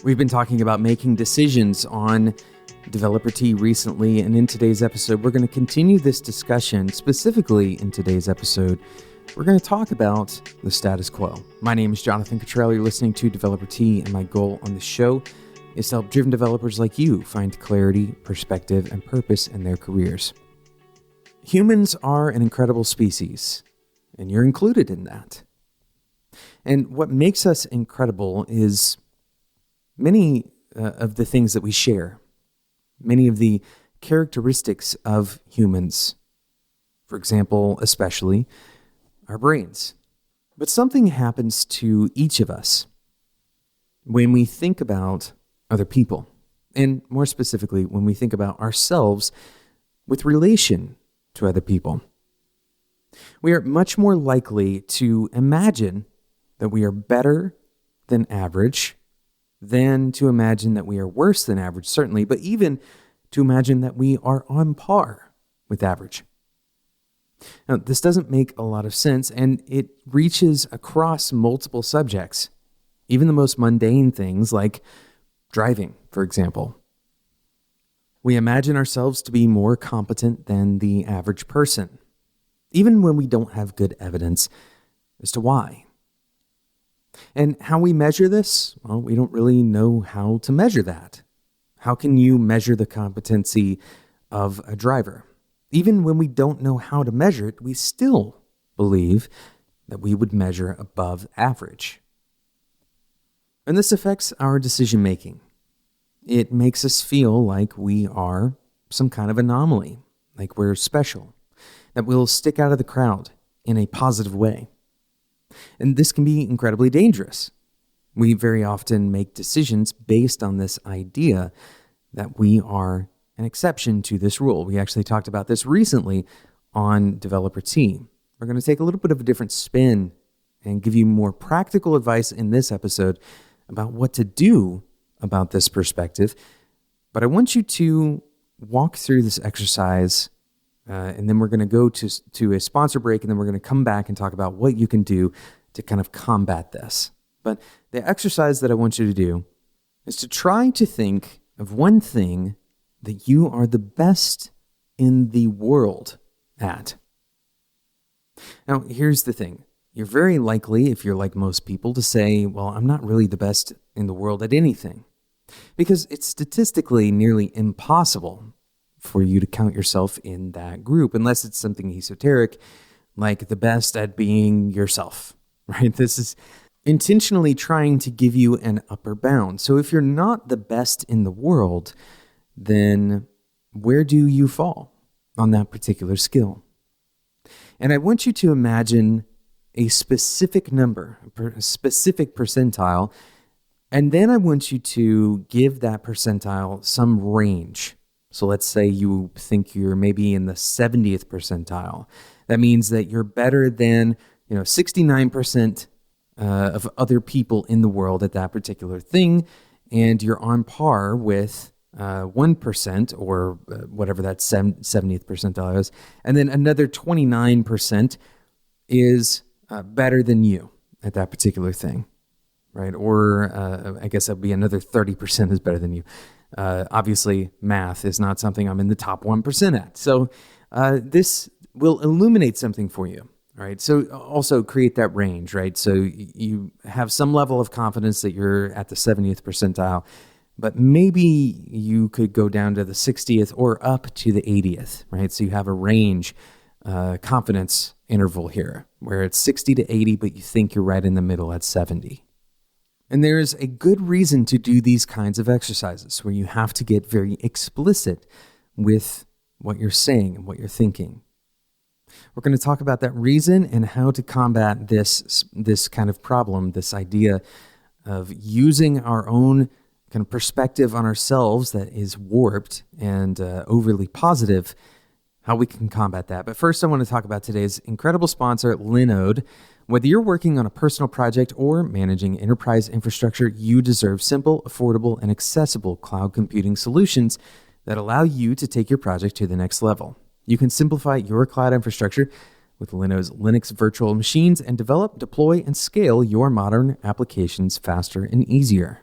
We've been talking about making decisions on Developer T recently, and in today's episode, we're going to continue this discussion. Specifically, in today's episode, we're going to talk about the status quo. My name is Jonathan Cottrell. You're listening to Developer T, and my goal on the show is to help driven developers like you find clarity, perspective, and purpose in their careers. Humans are an incredible species, and you're included in that. And what makes us incredible is many of the things that we share, many of the characteristics of humans. For example, especially our brains. But something happens to each of us when we think about other people, and more specifically, when we think about ourselves with relation to other people. We are much more likely to imagine that we are better than average than to imagine that we are worse than average, certainly, but even to imagine that we are on par with average. Now, this doesn't make a lot of sense, and it reaches across multiple subjects, even the most mundane things like driving, for example. We imagine ourselves to be more competent than the average person, even when we don't have good evidence as to why. And how we measure this? Well, we don't really know how to measure that. How can you measure the competency of a driver? Even when we don't know how to measure it, we still believe that we would measure above average. And this affects our decision making. It makes us feel like we are some kind of anomaly, like we're special, that we'll stick out of the crowd in a positive way. And this can be incredibly dangerous. We very often make decisions based on this idea that we are an exception to this rule. We actually talked about this recently on Developer T. We're going to take a little bit of a different spin and give you more practical advice in this episode about what to do about this perspective. But I want you to walk through this exercise and then we're going to go to a sponsor break, and then we're going to come back and talk about what you can do to kind of combat this. But the exercise that I want you to do is to try to think of one thing that you are the best in the world at. Now, here's the thing. You're very likely, if you're like most people, to say, well, I'm not really the best in the world at anything, because it's statistically nearly impossible for you to count yourself in that group, unless it's something esoteric, like the best at being yourself, right? This is intentionally trying to give you an upper bound. So if you're not the best in the world, then where do you fall on that particular skill? And I want you to imagine a specific number, a specific percentile, and then I want you to give that percentile some range. So let's say you think you're maybe in the 70th percentile. That means that you're better than 69% of other people in the world at that particular thing, and you're on par with 1% or whatever that 70th percentile is, and then another 29% is better than you at that particular thing, right? Or I guess that would be another 30% is better than you. Obviously, math is not something I'm in the top 1% at. So this will illuminate something for you, right? So also create that range, right? So you have some level of confidence that you're at the 70th percentile, but maybe you could go down to the 60th or up to the 80th, right? So you have a range confidence interval here where it's 60 to 80, but you think you're right in the middle at 70. And there is a good reason to do these kinds of exercises where you have to get very explicit with what you're saying and what you're thinking. We're going to talk about that reason and how to combat this kind of problem, this idea of using our own kind of perspective on ourselves that is warped and overly positive, how we can combat that. But first, I want to talk about today's incredible sponsor, Linode. Whether you're working on a personal project or managing enterprise infrastructure, you deserve simple, affordable, and accessible cloud computing solutions that allow you to take your project to the next level. You can simplify your cloud infrastructure with Linode's Linux virtual machines and develop, deploy, and scale your modern applications faster and easier.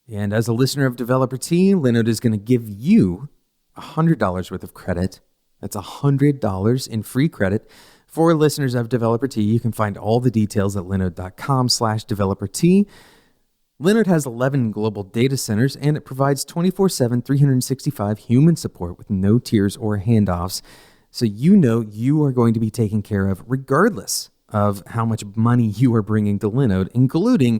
And as a listener of Developer T, Linode is going to give you $100 worth of credit. That's $100 in free credit for listeners of Developer T. You can find all the details at linode.com/developer-t. Linode has 11 global data centers, and it provides 24/7, 365 human support with no tiers or handoffs. So you know you are going to be taken care of regardless of how much money you are bringing to Linode, including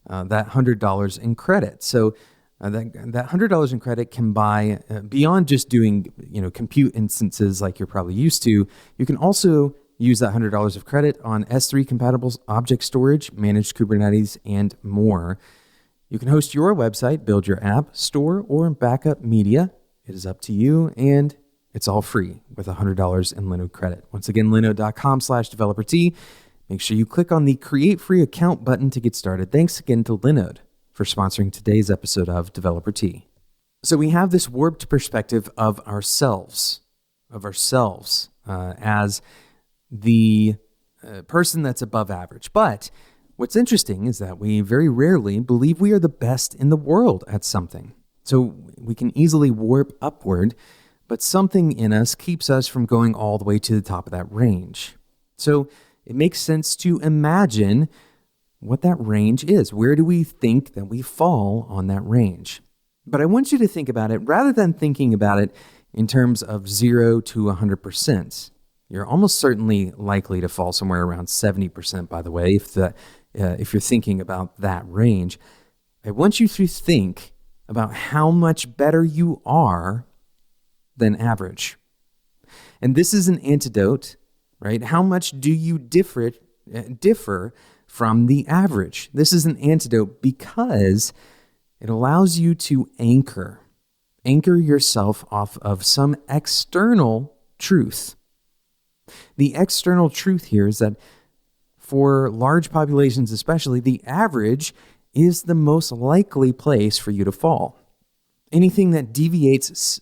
that $100 in credit. So that $100 in credit can buy, beyond just doing compute instances like you're probably used to, you can also use that $100 of credit on S3 compatible object storage, managed Kubernetes, and more. You can host your website, build your app, store, or backup media. It is up to you, and it's all free with $100 in Linode credit. Once again, linode.com/developer-t. Make sure you click on the Create Free Account button to get started. Thanks again to Linode for sponsoring today's episode of Developer T. So we have this warped perspective of ourselves as the person that's above average. But what's interesting is that we very rarely believe we are the best in the world at something. So we can easily warp upward, but something in us keeps us from going all the way to the top of that range. So it makes sense to imagine what that range is. Where do we think that we fall on that range? But I want you to think about it rather than thinking about it in terms of 0 to 100%. You're almost certainly likely to fall somewhere around 70%, by the way, if you're thinking about that range. I want you to think about how much better you are than average. And this is an antidote, right? How much do you differ from the average? This is an antidote because it allows you to anchor yourself off of some external truth. The external truth here is that for large populations especially, the average is the most likely place for you to fall. Anything that deviates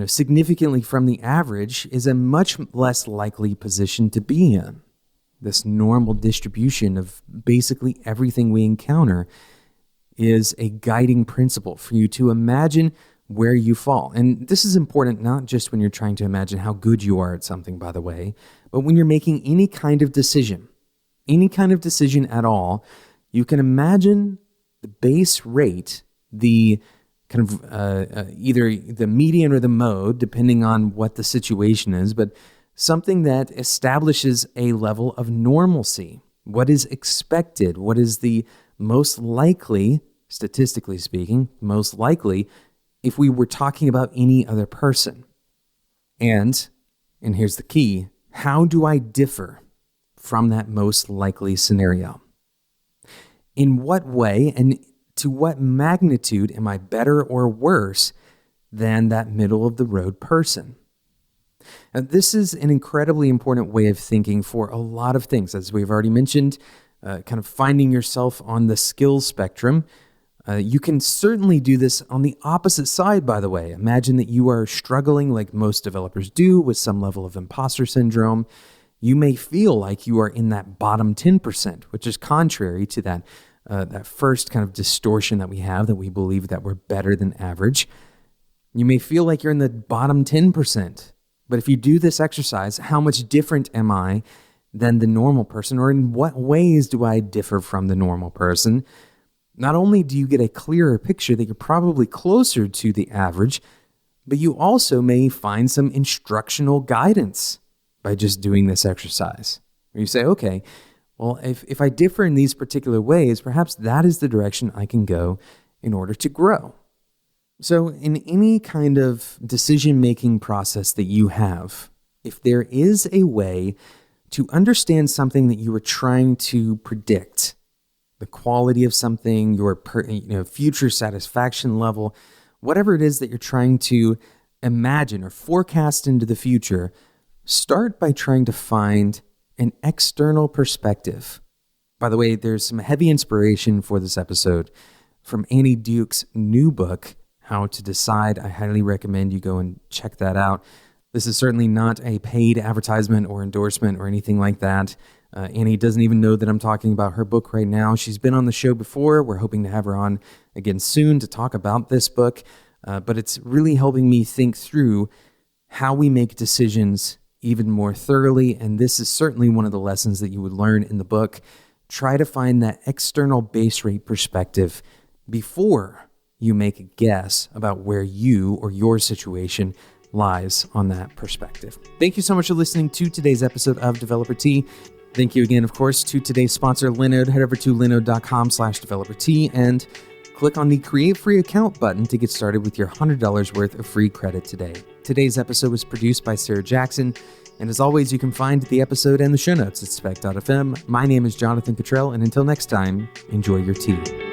significantly from the average is a much less likely position to be in. This normal distribution of basically everything we encounter is a guiding principle for you to imagine where you fall. And this is important not just when you're trying to imagine how good you are at something, by the way, but when you're making any kind of decision at all, you can imagine the base rate, the kind of either the median or the mode, depending on what the situation is, but something that establishes a level of normalcy. What is expected? What is the most likely, statistically speaking, most likely if we were talking about any other person? And here's the key, how do I differ from that most likely scenario? In what way and to what magnitude am I better or worse than that middle of the road person? Now, this is an incredibly important way of thinking for a lot of things. As we've already mentioned, kind of finding yourself on the skills spectrum. You can certainly do this on the opposite side, by the way. Imagine that you are struggling like most developers do with some level of imposter syndrome. You may feel like you are in that bottom 10%, which is contrary to that first kind of distortion that we have, that we believe that we're better than average. You may feel like you're in the bottom 10%, but if you do this exercise, how much different am I than the normal person, or in what ways do I differ from the normal person? Not only do you get a clearer picture that you're probably closer to the average, but you also may find some instructional guidance by just doing this exercise. Where you say, okay, well, if I differ in these particular ways, perhaps that is the direction I can go in order to grow. So in any kind of decision-making process that you have, if there is a way to understand something that you are trying to predict, the quality of something, your future satisfaction level, whatever it is that you're trying to imagine or forecast into the future, start by trying to find an external perspective. By the way, there's some heavy inspiration for this episode from Annie Duke's new book, How to Decide. I highly recommend you go and check that out. This is certainly not a paid advertisement or endorsement or anything like that. Annie doesn't even know that I'm talking about her book right now. She's been on the show before. We're hoping to have her on again soon to talk about this book. But it's really helping me think through how we make decisions even more thoroughly. And this is certainly one of the lessons that you would learn in the book. Try to find that external base rate perspective before you make a guess about where you or your situation lies on that perspective. Thank you so much for listening to today's episode of Developer Tea. Thank you again, of course, to today's sponsor, Linode. Head over to linode.com/developertea and click on the Create Free Account button to get started with your $100 worth of free credit today. Today's episode was produced by Sarah Jackson, and as always, you can find the episode and the show notes at spec.fm. My name is Jonathan Cottrell, and until next time, enjoy your tea.